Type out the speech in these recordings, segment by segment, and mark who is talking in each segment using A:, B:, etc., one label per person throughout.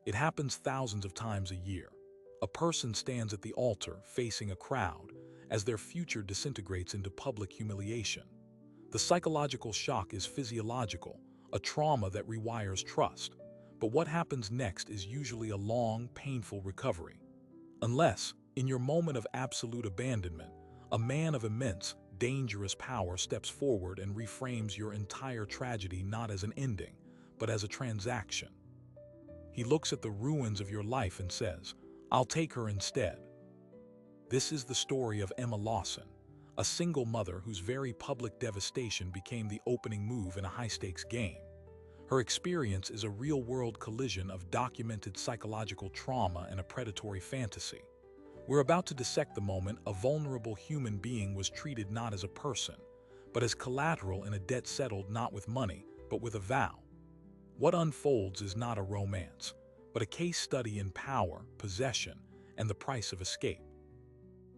A: It happens thousands of times a year. A person stands at the altar facing a crowd as their future disintegrates into public humiliation. The psychological shock is physiological, a trauma that rewires trust. But what happens next is usually a long, painful recovery. Unless, in your moment of absolute abandonment, a man of immense, dangerous power steps forward and reframes your entire tragedy not as an ending, but as a transaction. He looks at the ruins of your life and says, "I'll take her instead." This is the story of Emma Lawson, a single mother whose very public devastation became the opening move in a high-stakes game. Her experience is a real-world collision of documented psychological trauma and a predatory fantasy. We're about to dissect the moment a vulnerable human being was treated not as a person, but as collateral in a debt settled not with money, but with a vow. What unfolds is not a romance, but a case study in power, possession, and the price of escape.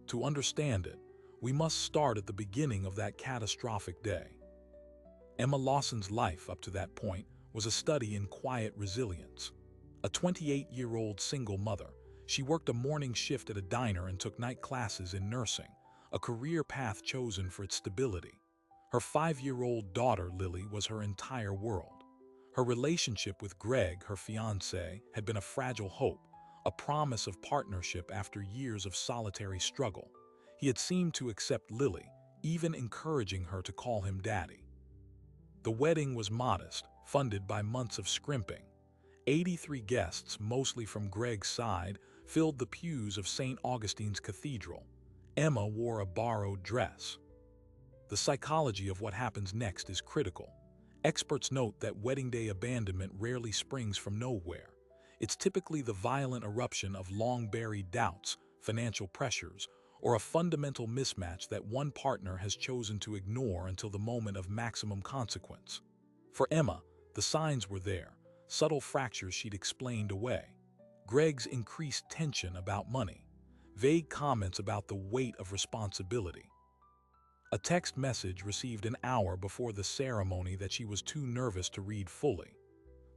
A: To understand it, we must start at the beginning of that catastrophic day. Emma Lawson's life up to that point was a study in quiet resilience. A 28-year-old single mother, she worked a morning shift at a diner and took night classes in nursing, a career path chosen for its stability. Her 5-year-old daughter, Lily, was her entire world. Her relationship with Greg, her fiancé, had been a fragile hope, a promise of partnership after years of solitary struggle. He had seemed to accept Lily, even encouraging her to call him daddy. The wedding was modest, funded by months of scrimping. 83 guests, mostly from Greg's side, filled the pews of St. Augustine's Cathedral. Emma wore a borrowed dress. The psychology of what happens next is critical. Experts note that wedding day abandonment rarely springs from nowhere. It's typically the violent eruption of long-buried doubts, financial pressures, or a fundamental mismatch that one partner has chosen to ignore until the moment of maximum consequence. For Emma, the signs were there, subtle fractures she'd explained away. Greg's increased tension about money, vague comments about the weight of responsibility. A text message received an hour before the ceremony that she was too nervous to read fully.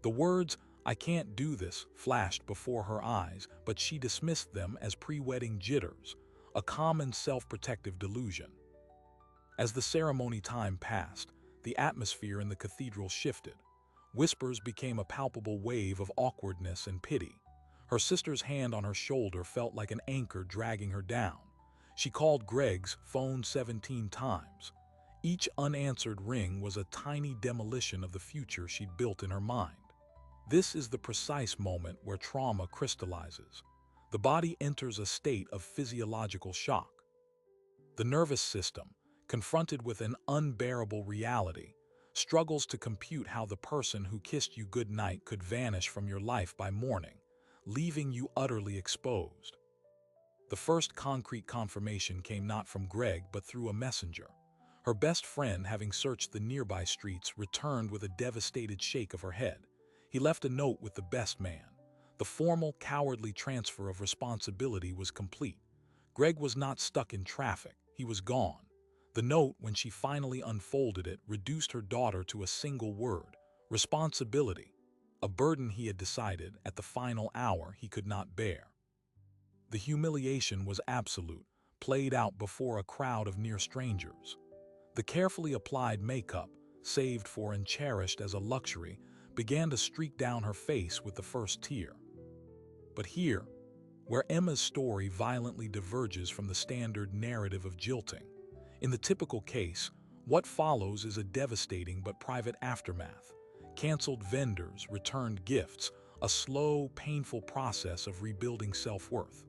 A: The words, "I can't do this," flashed before her eyes, but she dismissed them as pre-wedding jitters, a common self-protective delusion. As the ceremony time passed, the atmosphere in the cathedral shifted. Whispers became a palpable wave of awkwardness and pity. Her sister's hand on her shoulder felt like an anchor dragging her down. She called Greg's phone 17 times. Each unanswered ring was a tiny demolition of the future she'd built in her mind. This is the precise moment where trauma crystallizes. The body enters a state of physiological shock. The nervous system, confronted with an unbearable reality, struggles to compute how the person who kissed you goodnight could vanish from your life by morning, leaving you utterly exposed. The first concrete confirmation came not from Greg but through a messenger. Her best friend, having searched the nearby streets, returned with a devastated shake of her head. He left a note with the best man. The formal, cowardly transfer of responsibility was complete. Greg was not stuck in traffic, he was gone. The note, when she finally unfolded it, reduced her daughter to a single word: responsibility, a burden he had decided, at the final hour, he could not bear. The humiliation was absolute, played out before a crowd of near strangers. The carefully applied makeup, saved for and cherished as a luxury, began to streak down her face with the first tear. But here, where Emma's story violently diverges from the standard narrative of jilting. In the typical case, what follows is a devastating but private aftermath. Canceled vendors, returned gifts, a slow, painful process of rebuilding self-worth.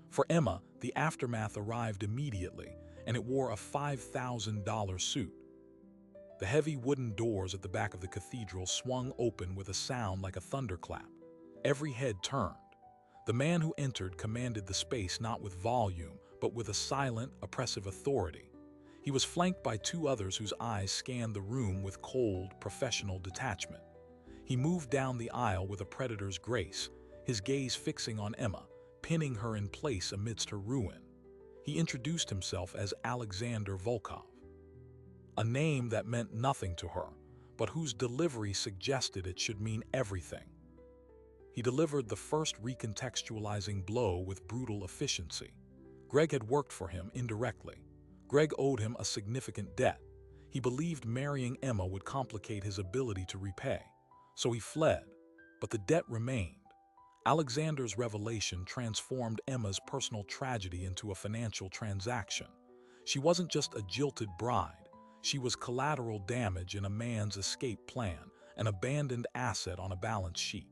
A: For Emma, the aftermath arrived immediately, and it wore a $5,000 suit. The heavy wooden doors at the back of the cathedral swung open with a sound like a thunderclap. Every head turned. The man who entered commanded the space not with volume, but with a silent, oppressive authority. He was flanked by two others whose eyes scanned the room with cold, professional detachment. He moved down the aisle with a predator's grace, his gaze fixing on Emma, pinning her in place amidst her ruin. He introduced himself as Alexander Volkov, a name that meant nothing to her, but whose delivery suggested it should mean everything. He delivered the first recontextualizing blow with brutal efficiency. Greg had worked for him indirectly. Greg owed him a significant debt. He believed marrying Emma would complicate his ability to repay. So he fled, but the debt remained. Alexander's revelation transformed Emma's personal tragedy into a financial transaction. She wasn't just a jilted bride. She was collateral damage in a man's escape plan, an abandoned asset on a balance sheet.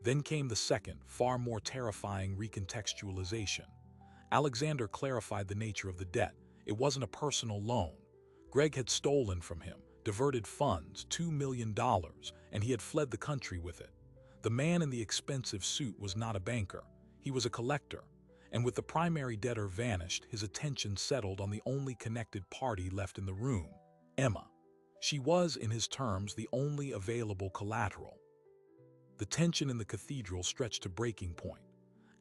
A: Then came the second, far more terrifying recontextualization. Alexander clarified the nature of the debt. It wasn't a personal loan. Greg had stolen from him, diverted funds, $2 million, and he had fled the country with it. The man in the expensive suit was not a banker. He was a collector. And with the primary debtor vanished, his attention settled on the only connected party left in the room, Emma. She was, in his terms, the only available collateral. The tension in the cathedral stretched to breaking point.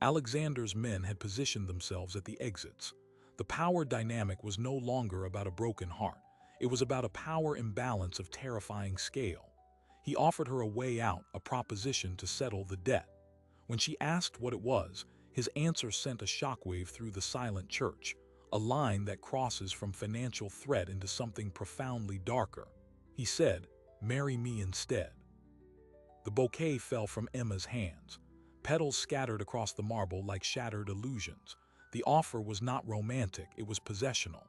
A: Alexander's men had positioned themselves at the exits. The power dynamic was no longer about a broken heart. It was about a power imbalance of terrifying scale. He offered her a way out, a proposition to settle the debt. When she asked what it was, his answer sent a shockwave through the silent church, a line that crosses from financial threat into something profoundly darker. He said, "Marry me instead." The bouquet fell from Emma's hands. Petals scattered across the marble like shattered illusions. The offer was not romantic, it was possessional.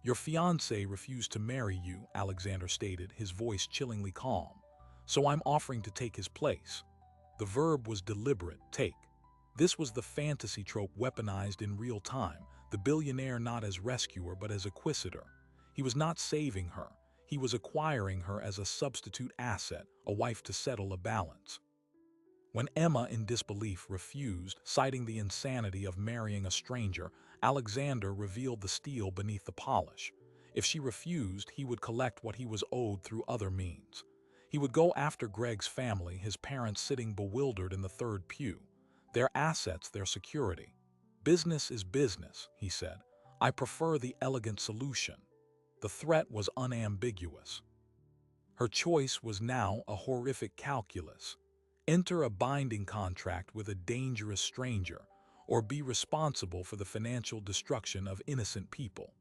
A: "Your fiancé refused to marry you," Alexander stated, his voice chillingly calm. "So I'm offering to take his place." The verb was deliberate, take. This was the fantasy trope weaponized in real time, the billionaire not as rescuer but as acquisitor. He was not saving her. He was acquiring her as a substitute asset, a wife to settle a balance. When Emma, in disbelief, refused, citing the insanity of marrying a stranger, Alexander revealed the steel beneath the polish. If she refused, he would collect what he was owed through other means. He would go after Greg's family, his parents sitting bewildered in the third pew. Their assets, their security. "Business is business," he said. "I prefer the elegant solution." The threat was unambiguous. Her choice was now a horrific calculus. Enter a binding contract with a dangerous stranger, or be responsible for the financial destruction of innocent people.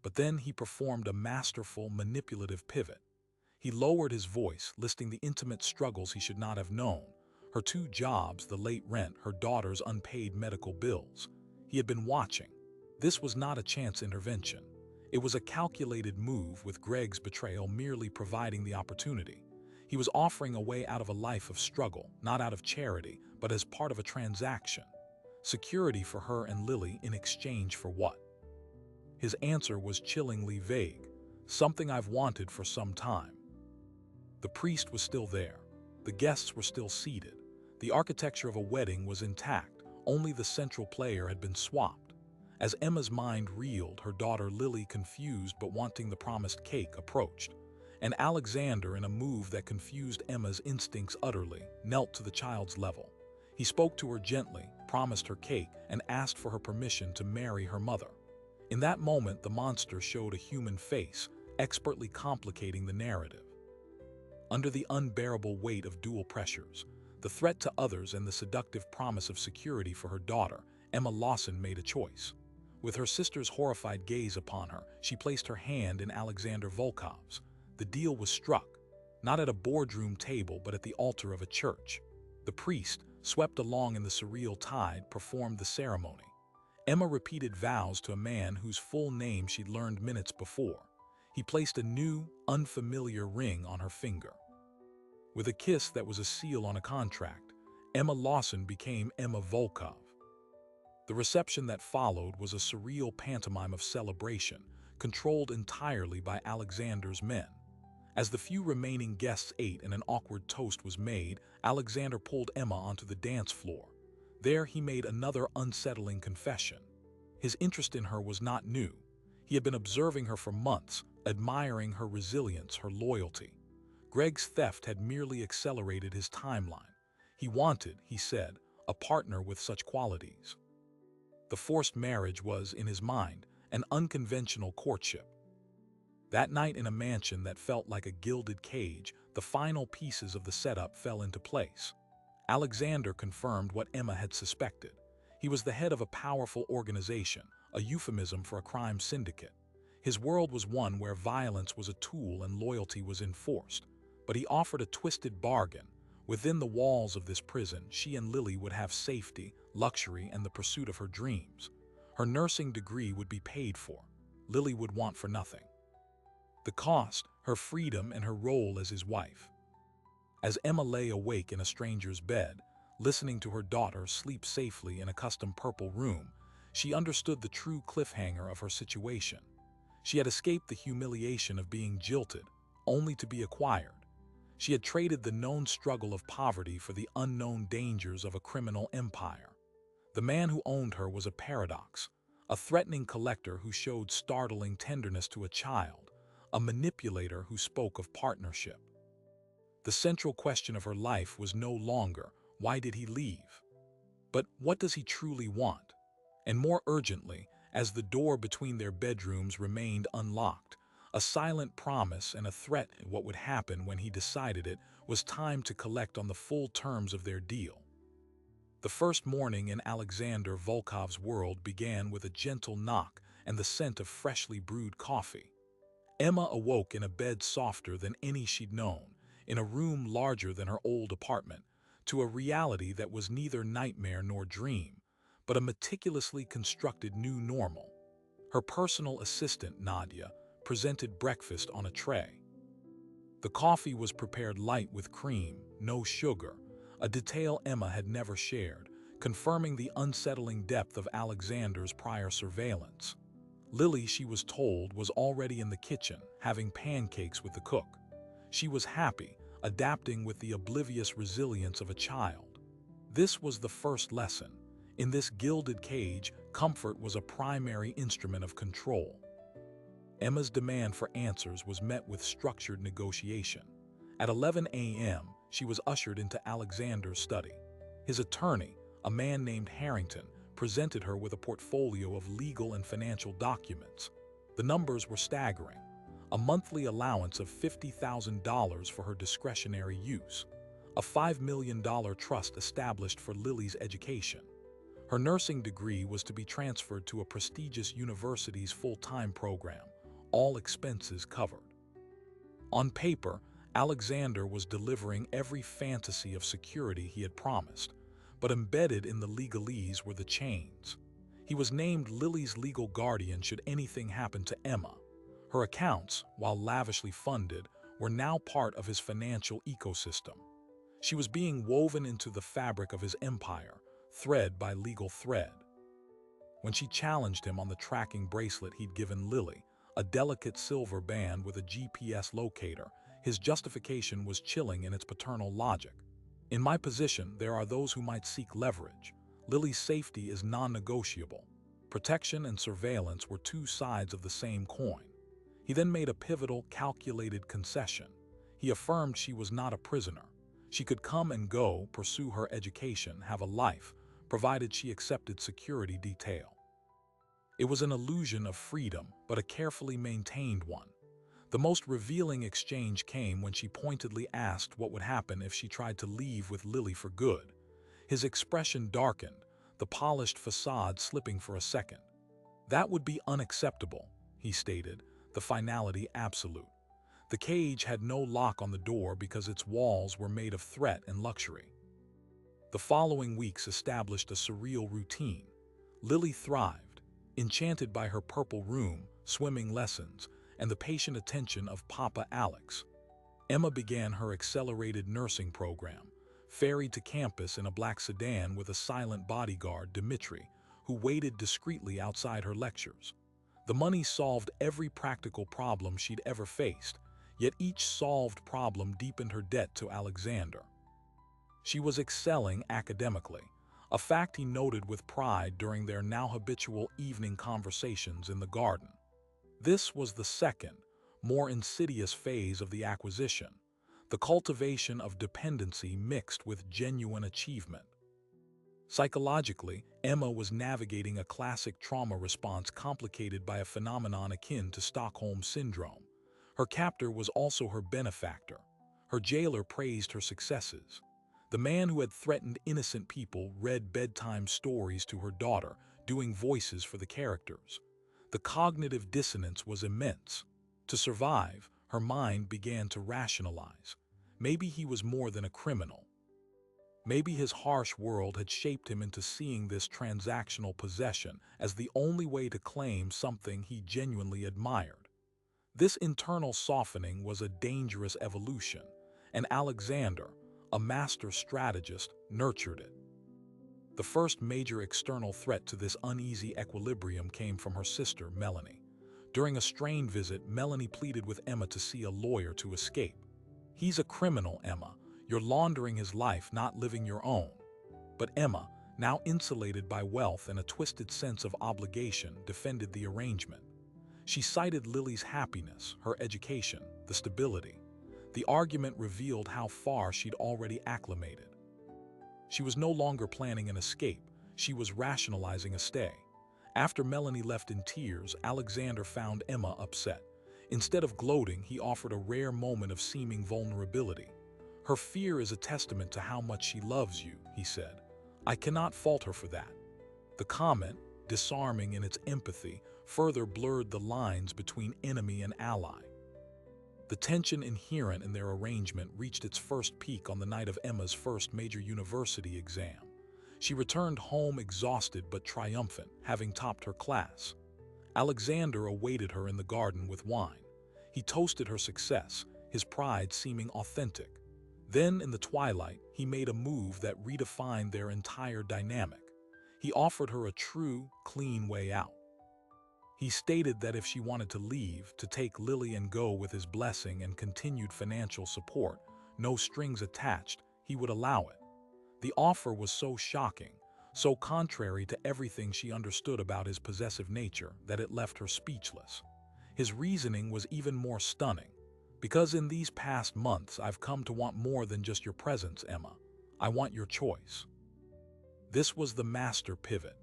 A: But then he performed a masterful, manipulative pivot. He lowered his voice, listing the intimate struggles he should not have known. Her 2 jobs, the late rent, her daughter's unpaid medical bills. He had been watching. This was not a chance intervention. It was a calculated move, with Greg's betrayal merely providing the opportunity. He was offering a way out of a life of struggle, not out of charity, but as part of a transaction. Security for her and Lily in exchange for what? His answer was chillingly vague. "Something I've wanted for some time." The priest was still there. The guests were still seated. The architecture of a wedding was intact. Only the central player had been swapped. As Emma's mind reeled, her daughter Lily, confused but wanting the promised cake, approached. And Alexander, in a move that confused Emma's instincts utterly, knelt to the child's level. He spoke to her gently, promised her cake, and asked for her permission to marry her mother. In that moment, the monster showed a human face, expertly complicating the narrative. Under the unbearable weight of dual pressures, the threat to others and the seductive promise of security for her daughter, Emma Lawson made a choice. With her sister's horrified gaze upon her, she placed her hand in Alexander Volkov's. The deal was struck, not at a boardroom table but at the altar of a church. The priest, swept along in the surreal tide, performed the ceremony. Emma repeated vows to a man whose full name she'd learned minutes before. He placed a new, unfamiliar ring on her finger. With a kiss that was a seal on a contract, Emma Lawson became Emma Volkov. The reception that followed was a surreal pantomime of celebration, controlled entirely by Alexander's men. As the few remaining guests ate and an awkward toast was made, Alexander pulled Emma onto the dance floor. There he made another unsettling confession. His interest in her was not new. He had been observing her for months, admiring her resilience, her loyalty. Greg's theft had merely accelerated his timeline. He wanted, he said, a partner with such qualities. The forced marriage was, in his mind, an unconventional courtship. That night, in a mansion that felt like a gilded cage, the final pieces of the setup fell into place. Alexander confirmed what Emma had suspected. He was the head of a powerful organization, a euphemism for a crime syndicate. His world was one where violence was a tool and loyalty was enforced. But he offered a twisted bargain. Within the walls of this prison, she and Lily would have safety, luxury, and the pursuit of her dreams. Her nursing degree would be paid for. Lily would want for nothing. The cost, her freedom and her role as his wife. As Emma lay awake in a stranger's bed, listening to her daughter sleep safely in a custom purple room, she understood the true cliffhanger of her situation. She had escaped the humiliation of being jilted, only to be acquired. She had traded the known struggle of poverty for the unknown dangers of a criminal empire. The man who owned her was a paradox, a threatening collector who showed startling tenderness to a child, a manipulator who spoke of partnership. The central question of her life was no longer, why did he leave? But what does he truly want? And more urgently, as the door between their bedrooms remained unlocked, a silent promise and a threat at what would happen when he decided it was time to collect on the full terms of their deal. The first morning in Alexander Volkov's world began with a gentle knock and the scent of freshly brewed coffee. Emma awoke in a bed softer than any she'd known, in a room larger than her old apartment, to a reality that was neither nightmare nor dream, but a meticulously constructed new normal. Her personal assistant, Nadia, presented breakfast on a tray. The coffee was prepared light with cream, no sugar, a detail Emma had never shared, confirming the unsettling depth of Alexander's prior surveillance. Lily, she was told, was already in the kitchen, having pancakes with the cook. She was happy, adapting with the oblivious resilience of a child. This was the first lesson. In this gilded cage, comfort was a primary instrument of control. Emma's demand for answers was met with structured negotiation. At 11 a.m., she was ushered into Alexander's study. His attorney, a man named Harrington, presented her with a portfolio of legal and financial documents. The numbers were staggering. A monthly allowance of $50,000 for her discretionary use. A $5 million trust established for Lily's education. Her nursing degree was to be transferred to a prestigious university's full-time program, all expenses covered. On paper, Alexander was delivering every fantasy of security he had promised, but embedded in the legalese were the chains. He was named Lily's legal guardian should anything happen to Emma. Her accounts, while lavishly funded, were now part of his financial ecosystem. She was being woven into the fabric of his empire, thread by legal thread. When she challenged him on the tracking bracelet he'd given Lily, a delicate silver band with a GPS locator, his justification was chilling in its paternal logic. In my position, there are those who might seek leverage. Lily's safety is non-negotiable. Protection and surveillance were two sides of the same coin. He then made a pivotal, calculated concession. He affirmed she was not a prisoner. She could come and go, pursue her education, have a life, provided she accepted security detail. It was an illusion of freedom, but a carefully maintained one. The most revealing exchange came when she pointedly asked what would happen if she tried to leave with Lily for good. His expression darkened, the polished facade slipping for a second. That would be unacceptable, he stated, the finality absolute. The cage had no lock on the door because its walls were made of threat and luxury. The following weeks established a surreal routine. Lily thrived, enchanted by her purple room, swimming lessons, and the patient attention of Papa Alex. Emma began her accelerated nursing program, ferried to campus in a black sedan with a silent bodyguard, Dmitri, who waited discreetly outside her lectures. The money solved every practical problem she'd ever faced, yet each solved problem deepened her debt to Alexander. She was excelling academically, a fact he noted with pride during their now habitual evening conversations in the garden. This was the second, more insidious phase of the acquisition, the cultivation of dependency mixed with genuine achievement. Psychologically, Emma was navigating a classic trauma response complicated by a phenomenon akin to Stockholm Syndrome. Her captor was also her benefactor. Her jailer praised her successes. The man who had threatened innocent people read bedtime stories to her daughter, doing voices for the characters. The cognitive dissonance was immense. To survive, her mind began to rationalize. Maybe he was more than a criminal. Maybe his harsh world had shaped him into seeing this transactional possession as the only way to claim something he genuinely admired. This internal softening was a dangerous evolution, and Alexander, a master strategist, nurtured it. The first major external threat to this uneasy equilibrium came from her sister, Melanie. During a strained visit, Melanie pleaded with Emma to see a lawyer to escape. "He's a criminal, Emma. You're laundering his life, not living your own." But Emma, now insulated by wealth and a twisted sense of obligation, defended the arrangement. She cited Lily's happiness, her education, the stability. The argument revealed how far she'd already acclimated. She was no longer planning an escape, she was rationalizing a stay. After Melanie left in tears, Alexander found Emma upset. Instead of gloating, he offered a rare moment of seeming vulnerability. "Her fear is a testament to how much she loves you," he said. "I cannot fault her for that." The comment, disarming in its empathy, further blurred the lines between enemy and ally. The tension inherent in their arrangement reached its first peak on the night of Emma's first major university exam. She returned home exhausted but triumphant, having topped her class. Alexander awaited her in the garden with wine. He toasted her success, his pride seeming authentic. Then, in the twilight, he made a move that redefined their entire dynamic. He offered her a true, clean way out. He stated that if she wanted to leave, to take Lily and go with his blessing and continued financial support, no strings attached, he would allow it. The offer was so shocking, so contrary to everything she understood about his possessive nature, that it left her speechless. His reasoning was even more stunning. "Because in these past months I've come to want more than just your presence, Emma. I want your choice." This was the master pivot.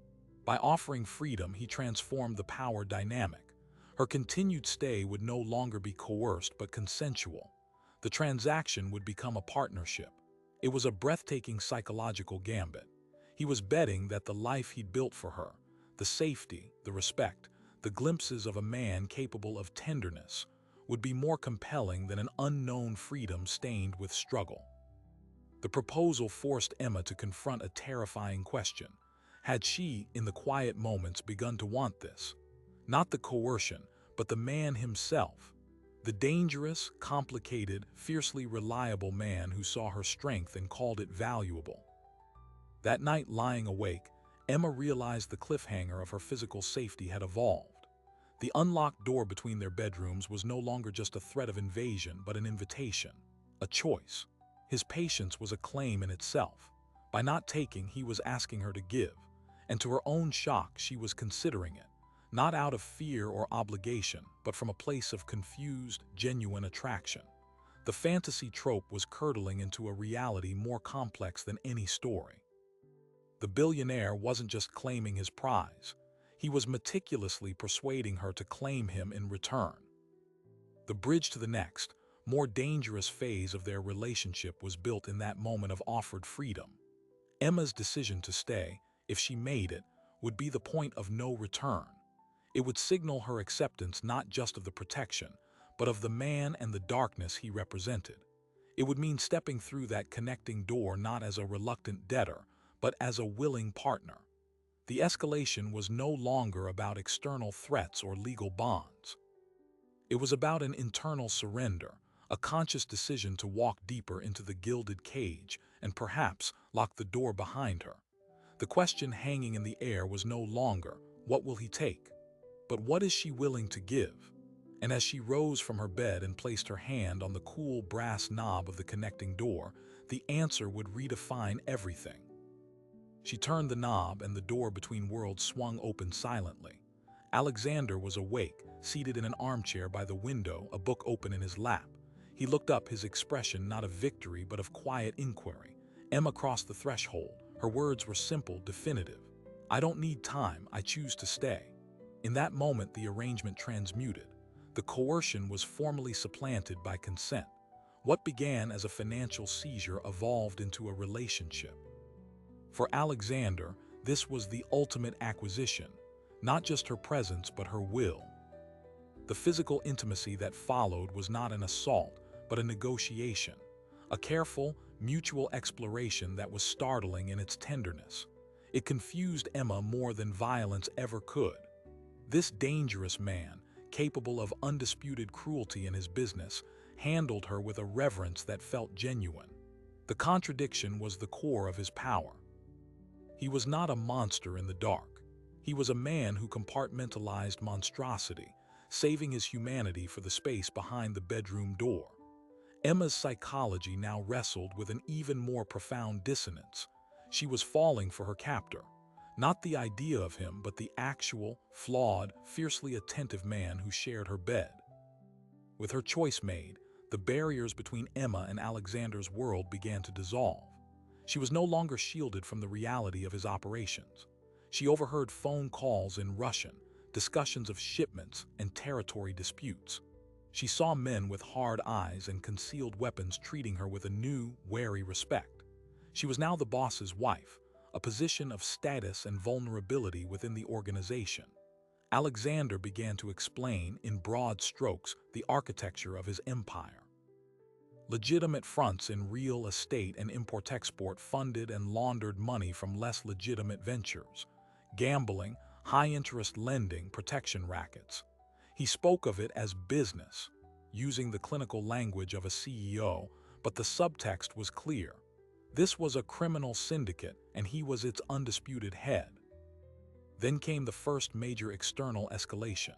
A: By offering freedom, he transformed the power dynamic. Her continued stay would no longer be coerced but consensual. The transaction would become a partnership. It was a breathtaking psychological gambit. He was betting that the life he'd built for her, the safety, the respect, the glimpses of a man capable of tenderness, would be more compelling than an unknown freedom stained with struggle. The proposal forced Emma to confront a terrifying question. Had she, in the quiet moments, begun to want this? Not the coercion, but the man himself. The dangerous, complicated, fiercely reliable man who saw her strength and called it valuable. That night, lying awake, Emma realized the cliffhanger of her physical safety had evolved. The unlocked door between their bedrooms was no longer just a threat of invasion, but an invitation, a choice. His patience was a claim in itself. By not taking, he was asking her to give. And to her own shock, she was considering it, not out of fear or obligation, but from a place of confused, genuine attraction. The fantasy trope was curdling into a reality more complex than any story. The billionaire wasn't just claiming his prize. He was meticulously persuading her to claim him in return. The bridge to the next, more dangerous phase of their relationship was built in that moment of offered freedom. Emma's decision to stay, if she made it, would be the point of no return. It would signal her acceptance not just of the protection, but of the man and the darkness he represented. It would mean stepping through that connecting door not as a reluctant debtor, but as a willing partner. The escalation was no longer about external threats or legal bonds. It was about an internal surrender, a conscious decision to walk deeper into the gilded cage and perhaps lock the door behind her. The question hanging in the air was no longer, what will he take? But what is she willing to give? And as she rose from her bed and placed her hand on the cool brass knob of the connecting door, the answer would redefine everything. She turned the knob and the door between worlds swung open silently. Alexander was awake, seated in an armchair by the window, a book open in his lap. He looked up, his expression not of victory but of quiet inquiry. Emma crossed the threshold. Her words were simple, definitive. "I don't need time, I choose to stay." In that moment, the arrangement transmuted. The coercion was formally supplanted by consent. What began as a financial seizure evolved into a relationship. For Alexander, this was the ultimate acquisition, not just her presence but her will. The physical intimacy that followed was not an assault, but a negotiation, a careful, mutual exploration that was startling in its tenderness. It confused Emma more than violence ever could. This dangerous man, capable of undisputed cruelty in his business, handled her with a reverence that felt genuine. The contradiction was the core of his power. He was not a monster in the dark. He was a man who compartmentalized monstrosity, saving his humanity for the space behind the bedroom door. Emma's psychology now wrestled with an even more profound dissonance. She was falling for her captor. Not the idea of him, but the actual, flawed, fiercely attentive man who shared her bed. With her choice made, the barriers between Emma and Alexander's world began to dissolve. She was no longer shielded from the reality of his operations. She overheard phone calls in Russian, discussions of shipments and territory disputes. She saw men with hard eyes and concealed weapons treating her with a new, wary respect. She was now the boss's wife, a position of status and vulnerability within the organization. Alexander began to explain, in broad strokes, the architecture of his empire. Legitimate fronts in real estate and import-export funded and laundered money from less legitimate ventures. Gambling, high-interest lending, protection rackets. He spoke of it as business, using the clinical language of a CEO, but the subtext was clear. This was a criminal syndicate, and he was its undisputed head. Then came the first major external escalation.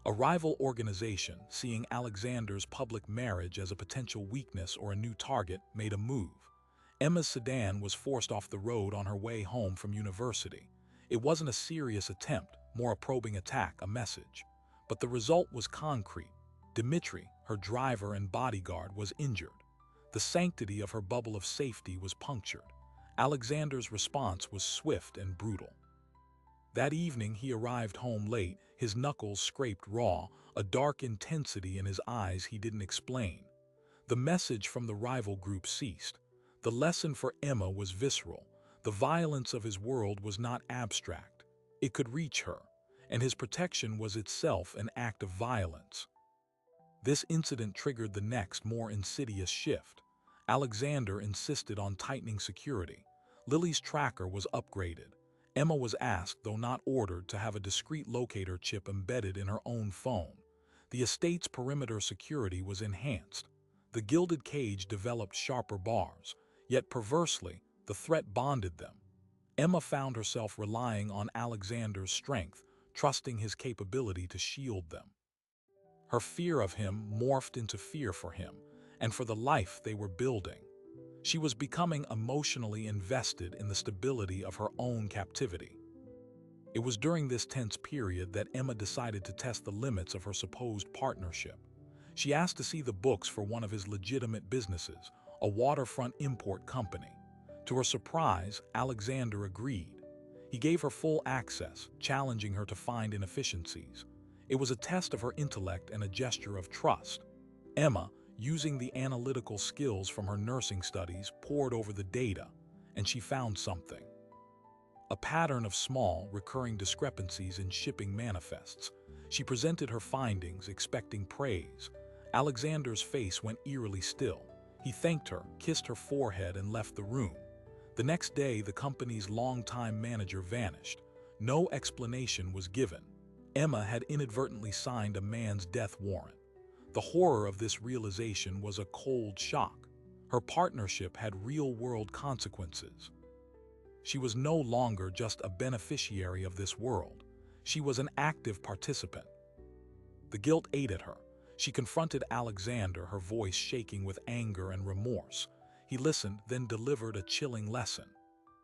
A: A rival organization, seeing Alexander's public marriage as a potential weakness or a new target, made a move. Emma's sedan was forced off the road on her way home from university. It wasn't a serious attempt, more a probing attack, a message. But the result was concrete. Dmitri, her driver and bodyguard, was injured. The sanctity of her bubble of safety was punctured. Alexander's response was swift and brutal. That evening he arrived home late, his knuckles scraped raw, a dark intensity in his eyes he didn't explain. The message from the rival group ceased. The lesson for Emma was visceral. The violence of his world was not abstract. It could reach her, and his protection was itself an act of violence. This incident triggered the next, more insidious shift. Alexander insisted on tightening security. Lily's tracker was upgraded. Emma was asked, though not ordered, to have a discreet locator chip embedded in her own phone. The estate's perimeter security was enhanced. The gilded cage developed sharper bars, yet perversely, the threat bonded them. Emma found herself relying on Alexander's strength, trusting his capability to shield them. Her fear of him morphed into fear for him, and for the life they were building. She was becoming emotionally invested in the stability of her own captivity. It was during this tense period that Emma decided to test the limits of her supposed partnership. She asked to see the books for one of his legitimate businesses, a waterfront import company. To her surprise, Alexander agreed. He gave her full access, challenging her to find inefficiencies. It was a test of her intellect and a gesture of trust. Emma, using the analytical skills from her nursing studies, pored over the data, and she found something. A pattern of small, recurring discrepancies in shipping manifests. She presented her findings, expecting praise. Alexander's face went eerily still. He thanked her, kissed her forehead, and left the room. The next day, the company's longtime manager vanished. No explanation was given. Emma had inadvertently signed a man's death warrant. The horror of this realization was a cold shock. Her partnership had real-world consequences. She was no longer just a beneficiary of this world. She was an active participant. The guilt ate at her. She confronted Alexander, her voice shaking with anger and remorse. He listened, then delivered a chilling lesson.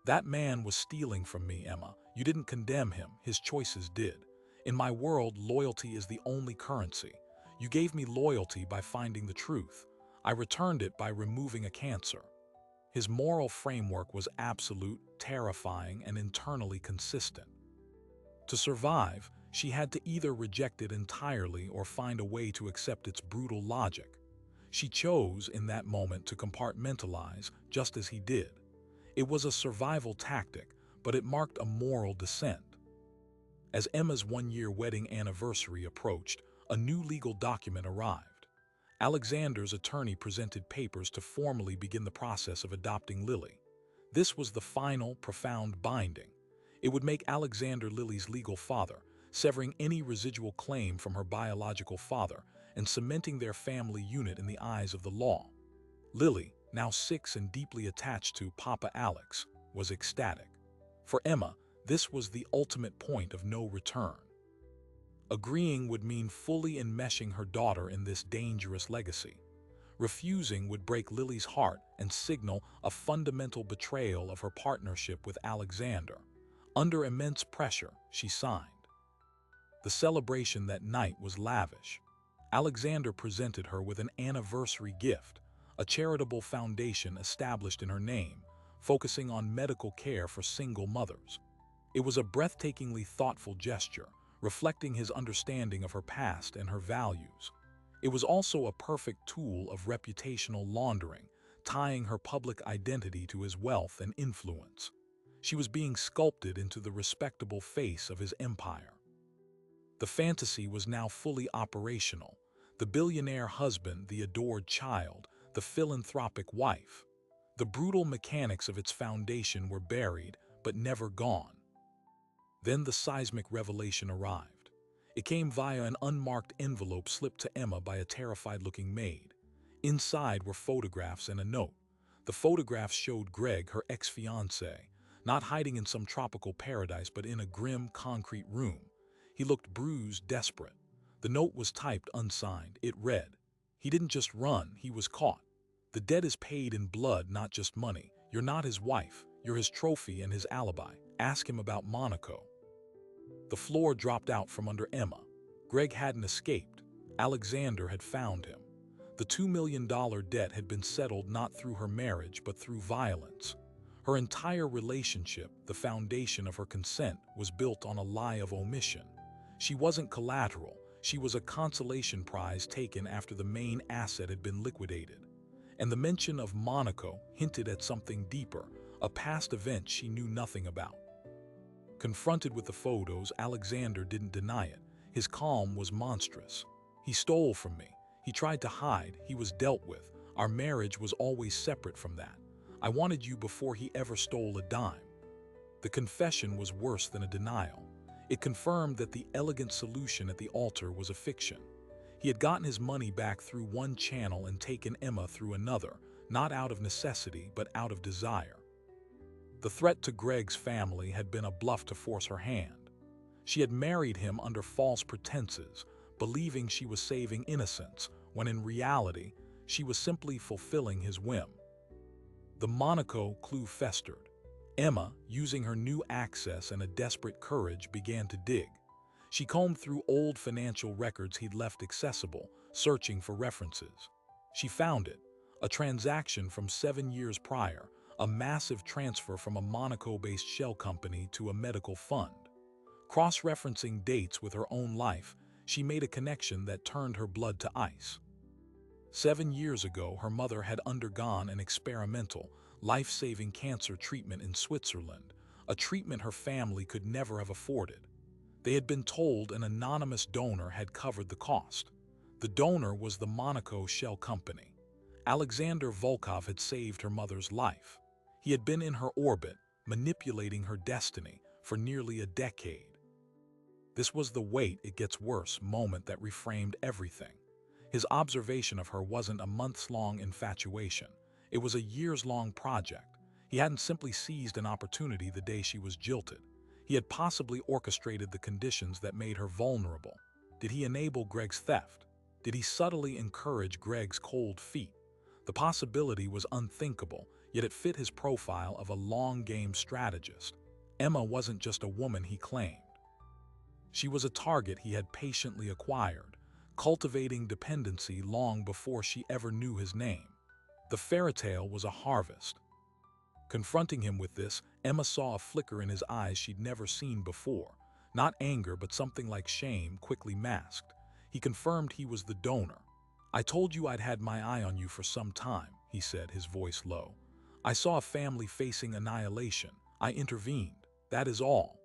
A: "That man was stealing from me, Emma. You didn't condemn him, his choices did. In my world, loyalty is the only currency. You gave me loyalty by finding the truth. I returned it by removing a cancer." His moral framework was absolute, terrifying, and internally consistent. To survive, she had to either reject it entirely or find a way to accept its brutal logic. She chose in that moment to compartmentalize just as he did. It was a survival tactic, but it marked a moral descent. As Emma's one-year wedding anniversary approached, a new legal document arrived. Alexander's attorney presented papers to formally begin the process of adopting Lily. This was the final, profound binding. It would make Alexander Lily's legal father, severing any residual claim from her biological father and cementing their family unit in the eyes of the law. Lily, now 6 and deeply attached to Papa Alex, was ecstatic. For Emma, this was the ultimate point of no return. Agreeing would mean fully enmeshing her daughter in this dangerous legacy. Refusing would break Lily's heart and signal a fundamental betrayal of her partnership with Alexander. Under immense pressure, she signed. The celebration that night was lavish. Alexander presented her with an anniversary gift, a charitable foundation established in her name, focusing on medical care for single mothers. It was a breathtakingly thoughtful gesture, reflecting his understanding of her past and her values. It was also a perfect tool of reputational laundering, tying her public identity to his wealth and influence. She was being sculpted into the respectable face of his empire. The fantasy was now fully operational. The billionaire husband, the adored child, the philanthropic wife. The brutal mechanics of its foundation were buried, but never gone. Then the seismic revelation arrived. It came via an unmarked envelope slipped to Emma by a terrified-looking maid. Inside were photographs and a note. The photographs showed Greg, her ex-fiancé, not hiding in some tropical paradise but in a grim concrete room. He looked bruised, desperate. The note was typed unsigned. It read, "He didn't just run, he was caught. The debt is paid in blood, not just money. You're not his wife. You're his trophy and his alibi. Ask him about Monaco." The floor dropped out from under Emma. Greg hadn't escaped. Alexander had found him. The $2 million debt had been settled not through her marriage but through violence. Her entire relationship, the foundation of her consent, was built on a lie of omission. She wasn't collateral. She was a consolation prize taken after the main asset had been liquidated. And the mention of Monaco hinted at something deeper, a past event she knew nothing about. Confronted with the photos, Alexander didn't deny it. His calm was monstrous. "He stole from me. He tried to hide. He was dealt with. Our marriage was always separate from that. I wanted you before he ever stole a dime." The confession was worse than a denial. It confirmed that the elegant solution at the altar was a fiction. He had gotten his money back through one channel and taken Emma through another, not out of necessity but out of desire. The threat to Greg's family had been a bluff to force her hand. She had married him under false pretenses, believing she was saving innocence, when in reality, she was simply fulfilling his whim. The Monaco clue festered. Emma, using her new access and a desperate courage, began to dig. She combed through old financial records he'd left accessible, searching for references. She found it, a transaction from 7 years prior, a massive transfer from a Monaco-based shell company to a medical fund. Cross-referencing dates with her own life, she made a connection that turned her blood to ice. 7 years ago, her mother had undergone an experimental, life-saving cancer treatment in Switzerland, a treatment her family could never have afforded. They had been told an anonymous donor had covered the cost. The donor was the Monaco shell company. Alexander Volkov had saved her mother's life. He had been in her orbit, manipulating her destiny, for nearly a decade. This was the "wait, it gets worse" moment that reframed everything. His observation of her wasn't a months-long infatuation. It was a years-long project. He hadn't simply seized an opportunity the day she was jilted. He had possibly orchestrated the conditions that made her vulnerable. Did he enable Greg's theft? Did he subtly encourage Greg's cold feet? The possibility was unthinkable, yet it fit his profile of a long-game strategist. Emma wasn't just a woman he claimed. She was a target he had patiently acquired, cultivating dependency long before she ever knew his name. The fairy tale was a harvest. Confronting him with this, Emma saw a flicker in his eyes she'd never seen before. Not anger, but something like shame, quickly masked. He confirmed he was the donor. "I told you I'd had my eye on you for some time," he said, his voice low. "I saw a family facing annihilation. I intervened. That is all."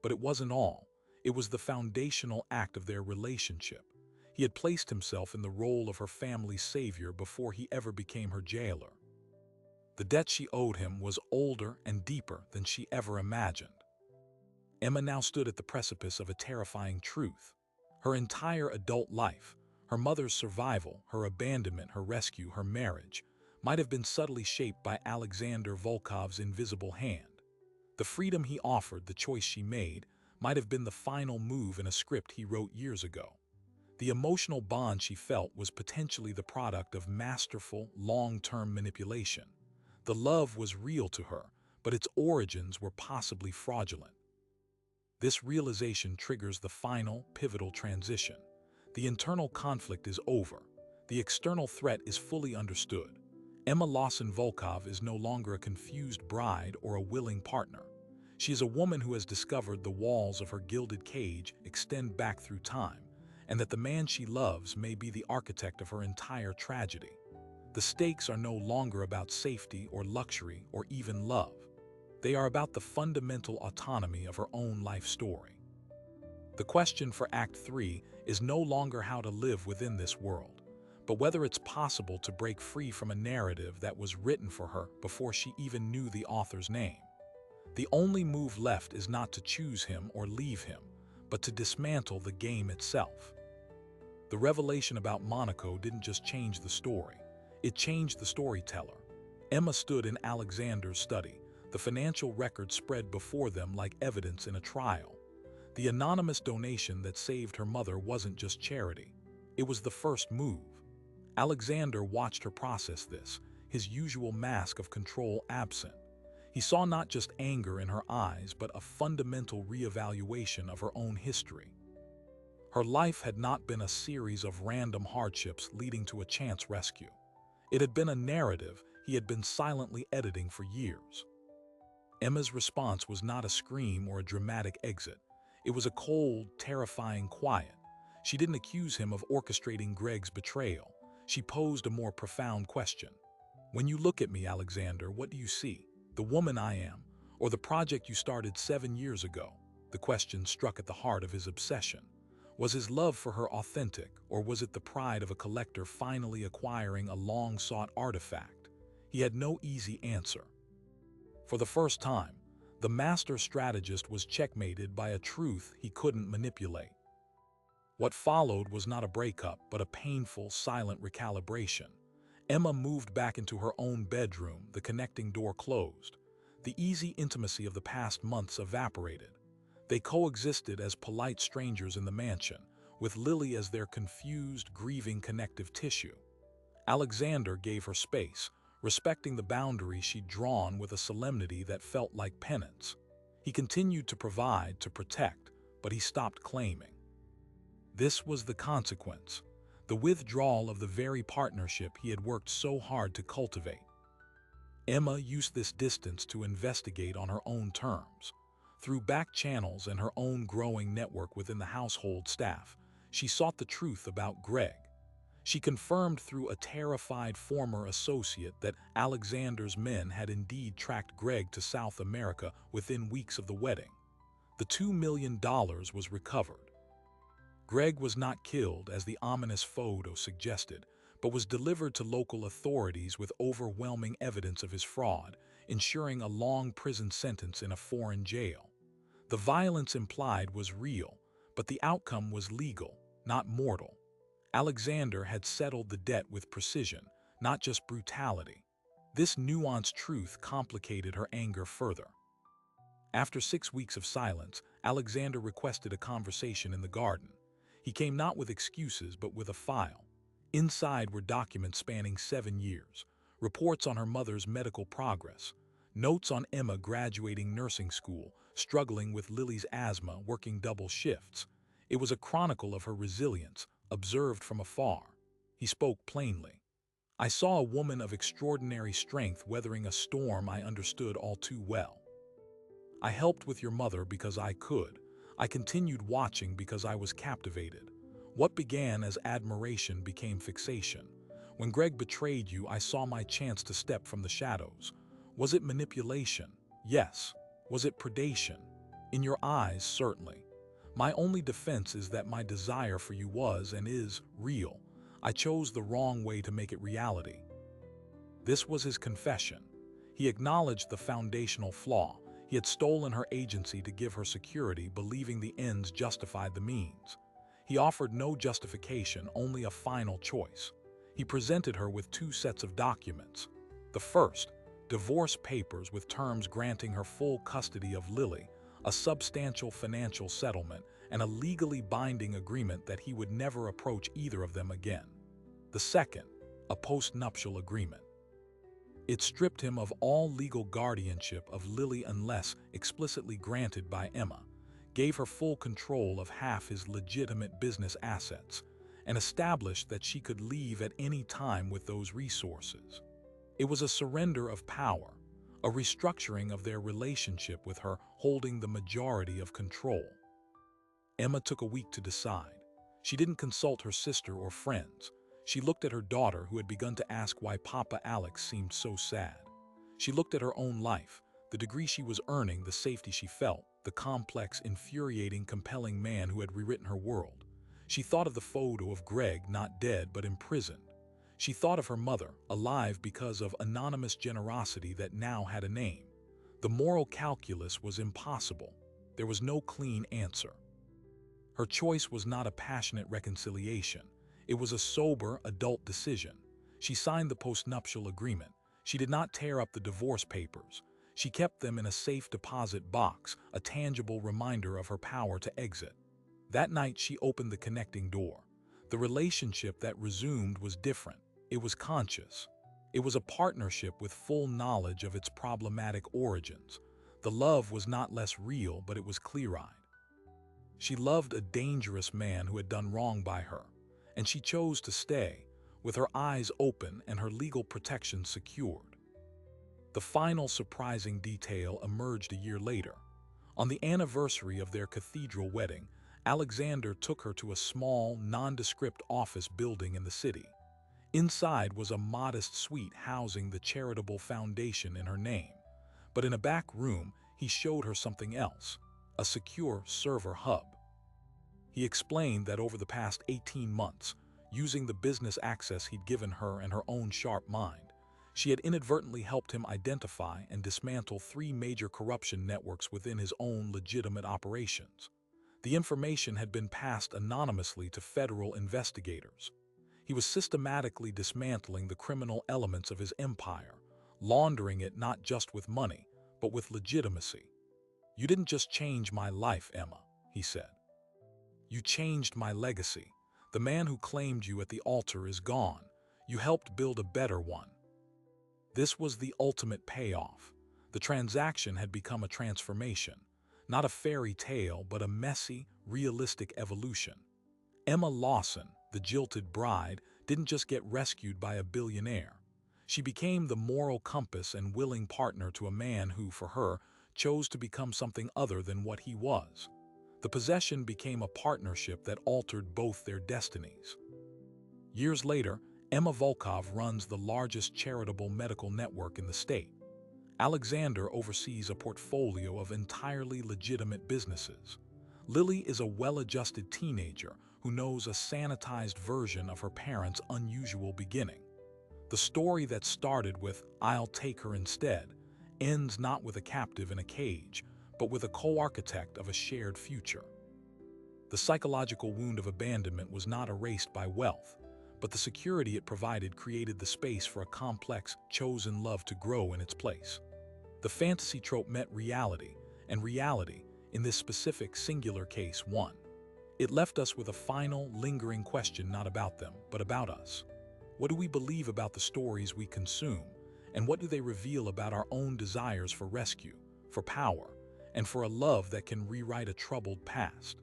A: But it wasn't all. It was the foundational act of their relationship. He had placed himself in the role of her family's savior before he ever became her jailer. The debt she owed him was older and deeper than she ever imagined. Emma now stood at the precipice of a terrifying truth. Her entire adult life, her mother's survival, her abandonment, her rescue, her marriage, might have been subtly shaped by Alexander Volkov's invisible hand. The freedom he offered, the choice she made, might have been the final move in a script he wrote years ago. The emotional bond she felt was potentially the product of masterful, long-term manipulation. The love was real to her, but its origins were possibly fraudulent. This realization triggers the final, pivotal transition. The internal conflict is over. The external threat is fully understood. Emma Lawson-Volkov is no longer a confused bride or a willing partner. She is a woman who has discovered the walls of her gilded cage extend back through time, and that the man she loves may be the architect of her entire tragedy. The stakes are no longer about safety or luxury or even love. They are about the fundamental autonomy of her own life story. The question for Act 3 is no longer how to live within this world, but whether it's possible to break free from a narrative that was written for her before she even knew the author's name. The only move left is not to choose him or leave him, but to dismantle the game itself. The revelation about Monaco didn't just change the story, it changed the storyteller. Emma stood in Alexander's study, the financial records spread before them like evidence in a trial. The anonymous donation that saved her mother wasn't just charity, it was the first move. Alexander watched her process this, his usual mask of control absent. He saw not just anger in her eyes, but a fundamental reevaluation of her own history. Her life had not been a series of random hardships leading to a chance rescue. It had been a narrative he had been silently editing for years. Emma's response was not a scream or a dramatic exit. It was a cold, terrifying quiet. She didn't accuse him of orchestrating Greg's betrayal. She posed a more profound question. "When you look at me, Alexander, what do you see? The woman I am, or the project you started 7 years ago?" The question struck at the heart of his obsession. Was his love for her authentic, or was it the pride of a collector finally acquiring a long-sought artifact? He had no easy answer. For the first time, the master strategist was checkmated by a truth he couldn't manipulate. What followed was not a breakup, but a painful, silent recalibration. Emma moved back into her own bedroom, the connecting door closed. The easy intimacy of the past months evaporated. They coexisted as polite strangers in the mansion, with Lily as their confused, grieving connective tissue. Alexander gave her space, respecting the boundaries she'd drawn with a solemnity that felt like penance. He continued to provide, to protect, but he stopped claiming. This was the consequence, the withdrawal of the very partnership he had worked so hard to cultivate. Emma used this distance to investigate on her own terms. Through back channels and her own growing network within the household staff, she sought the truth about Greg. She confirmed through a terrified former associate that Alexander's men had indeed tracked Greg to South America within weeks of the wedding. The $2 million was recovered. Greg was not killed, as the ominous photo suggested, but was delivered to local authorities with overwhelming evidence of his fraud, ensuring a long prison sentence in a foreign jail. The violence implied was real, but the outcome was legal, not mortal. Alexander had settled the debt with precision, not just brutality. This nuanced truth complicated her anger further. After 6 weeks of silence, Alexander requested a conversation in the garden. He came not with excuses, but with a file. Inside were documents spanning 7 years, reports on her mother's medical progress, notes on Emma graduating nursing school, struggling with Lily's asthma, working double shifts. It was a chronicle of her resilience, observed from afar. He spoke plainly. "I saw a woman of extraordinary strength weathering a storm I understood all too well. I helped with your mother because I could. I continued watching because I was captivated. What began as admiration became fixation. When Greg betrayed you, I saw my chance to step from the shadows. Was it manipulation? Yes. Was it predation? In your eyes, certainly. My only defense is that my desire for you was and is real. I chose the wrong way to make it reality. This was his confession. He acknowledged the foundational flaw. He had stolen her agency to give her security, believing the ends justified the means. He offered no justification, only a final choice. He presented her with two sets of documents. The first, divorce papers with terms granting her full custody of Lily, a substantial financial settlement, and a legally binding agreement that he would never approach either of them again. The second, a post-nuptial agreement. It stripped him of all legal guardianship of Lily unless explicitly granted by Emma, gave her full control of half his legitimate business assets, and established that she could leave at any time with those resources. It was a surrender of power, a restructuring of their relationship with her holding the majority of control. Emma took a week to decide. She didn't consult her sister or friends. She looked at her daughter, who had begun to ask why Papa Alex seemed so sad. She looked at her own life, the degree she was earning, the safety she felt, the complex, infuriating, compelling man who had rewritten her world. She thought of the photo of Greg, not dead but imprisoned. She thought of her mother, alive because of anonymous generosity that now had a name. The moral calculus was impossible. There was no clean answer. Her choice was not a passionate reconciliation. It was a sober, adult decision. She signed the postnuptial agreement. She did not tear up the divorce papers. She kept them in a safe deposit box, a tangible reminder of her power to exit. That night, she opened the connecting door. The relationship that resumed was different. It was conscious. It was a partnership with full knowledge of its problematic origins. The love was not less real, but it was clear-eyed. She loved a dangerous man who had done wrong by her, and she chose to stay, with her eyes open and her legal protection secured. The final surprising detail emerged a year later. On the anniversary of their cathedral wedding, Alexander took her to a small, nondescript office building in the city. Inside was a modest suite housing the charitable foundation in her name. But in a back room, he showed her something else, a secure server hub. He explained that over the past 18 months, using the business access he'd given her and her own sharp mind, she had inadvertently helped him identify and dismantle 3 major corruption networks within his own legitimate operations. The information had been passed anonymously to federal investigators. He was systematically dismantling the criminal elements of his empire, laundering it not just with money, but with legitimacy. "You didn't just change my life, Emma," he said. "You changed my legacy. The man who claimed you at the altar is gone. You helped build a better one." This was the ultimate payoff. The transaction had become a transformation, not a fairy tale, but a messy, realistic evolution. Emma Lawson, the jilted bride, didn't just get rescued by a billionaire. She became the moral compass and willing partner to a man who, for her, chose to become something other than what he was. The possession became a partnership that altered both their destinies. Years later, Emma Volkov runs the largest charitable medical network in the state. Alexander oversees a portfolio of entirely legitimate businesses. Lily is a well-adjusted teenager who knows a sanitized version of her parents' unusual beginning. The story that started with "I'll take her instead" ends not with a captive in a cage, but with a co-architect of a shared future. The psychological wound of abandonment was not erased by wealth, but the security it provided created the space for a complex, chosen love to grow in its place. The fantasy trope met reality, and reality, in this specific singular case, won. It left us with a final, lingering question, not about them, but about us. What do we believe about the stories we consume, and what do they reveal about our own desires for rescue, for power, and for a love that can rewrite a troubled past?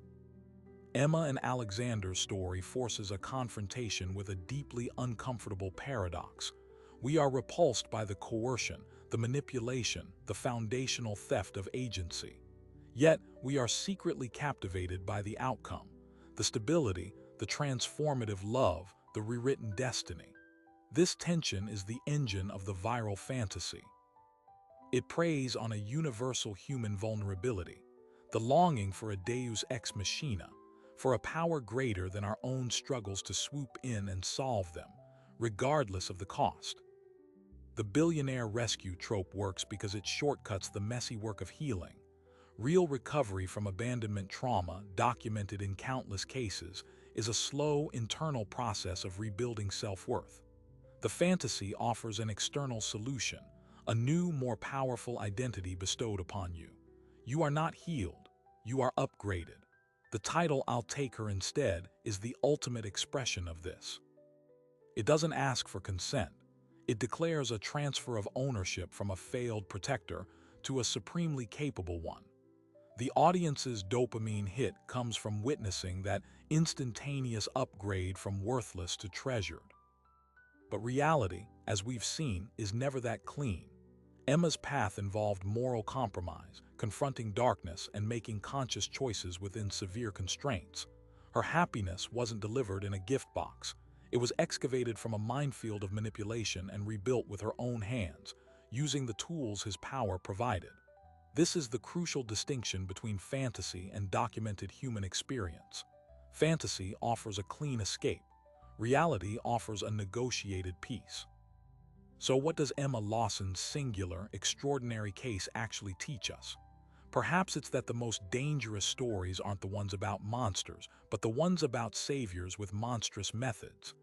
A: Emma and Alexander's story forces a confrontation with a deeply uncomfortable paradox. We are repulsed by the coercion, the manipulation, the foundational theft of agency. Yet, we are secretly captivated by the outcome, the stability, the transformative love, the rewritten destiny. This tension is the engine of the viral fantasy. It preys on a universal human vulnerability, the longing for a deus ex machina, for a power greater than our own struggles to swoop in and solve them, regardless of the cost. The billionaire rescue trope works because it shortcuts the messy work of healing. Real recovery from abandonment trauma, documented in countless cases, is a slow, internal process of rebuilding self-worth. The fantasy offers an external solution, a new, more powerful identity bestowed upon you. You are not healed, you are upgraded. The title "I'll Take Her Instead" is the ultimate expression of this. It doesn't ask for consent. It declares a transfer of ownership from a failed protector to a supremely capable one. The audience's dopamine hit comes from witnessing that instantaneous upgrade from worthless to treasured. But reality, as we've seen, is never that clean. Emma's path involved moral compromise, confronting darkness and making conscious choices within severe constraints. Her happiness wasn't delivered in a gift box. It was excavated from a minefield of manipulation and rebuilt with her own hands, using the tools his power provided. This is the crucial distinction between fantasy and documented human experience. Fantasy offers a clean escape. Reality offers a negotiated peace. So what does Emma Lawson's singular, extraordinary case actually teach us? Perhaps it's that the most dangerous stories aren't the ones about monsters, but the ones about saviors with monstrous methods.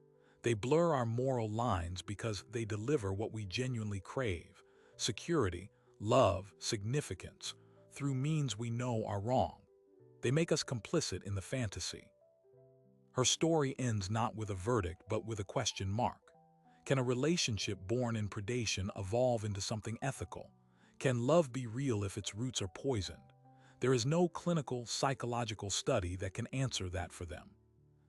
A: They blur our moral lines because they deliver what we genuinely crave: security, love, significance, through means we know are wrong. They make us complicit in the fantasy. Her story ends not with a verdict, but with a question mark. Can a relationship born in predation evolve into something ethical? Can love be real if its roots are poisoned? There is no clinical, psychological study that can answer that for them.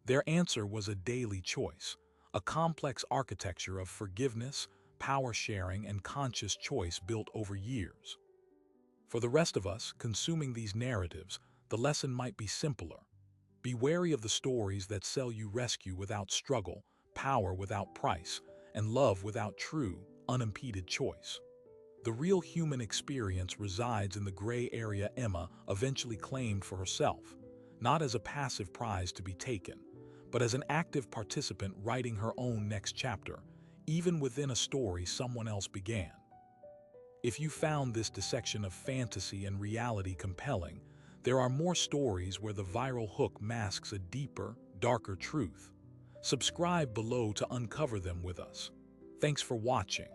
A: Their answer was a daily choice, a complex architecture of forgiveness, power sharing, and conscious choice built over years. For the rest of us consuming these narratives, the lesson might be simpler. Be wary of the stories that sell you rescue without struggle, power without price, and love without true, unimpeded choice. The real human experience resides in the gray area Emma eventually claimed for herself, not as a passive prize to be taken, but as an active participant writing her own next chapter, even within a story someone else began. If you found this dissection of fantasy and reality compelling, there are more stories where the viral hook masks a deeper, darker truth. Subscribe below to uncover them with us. Thanks for watching.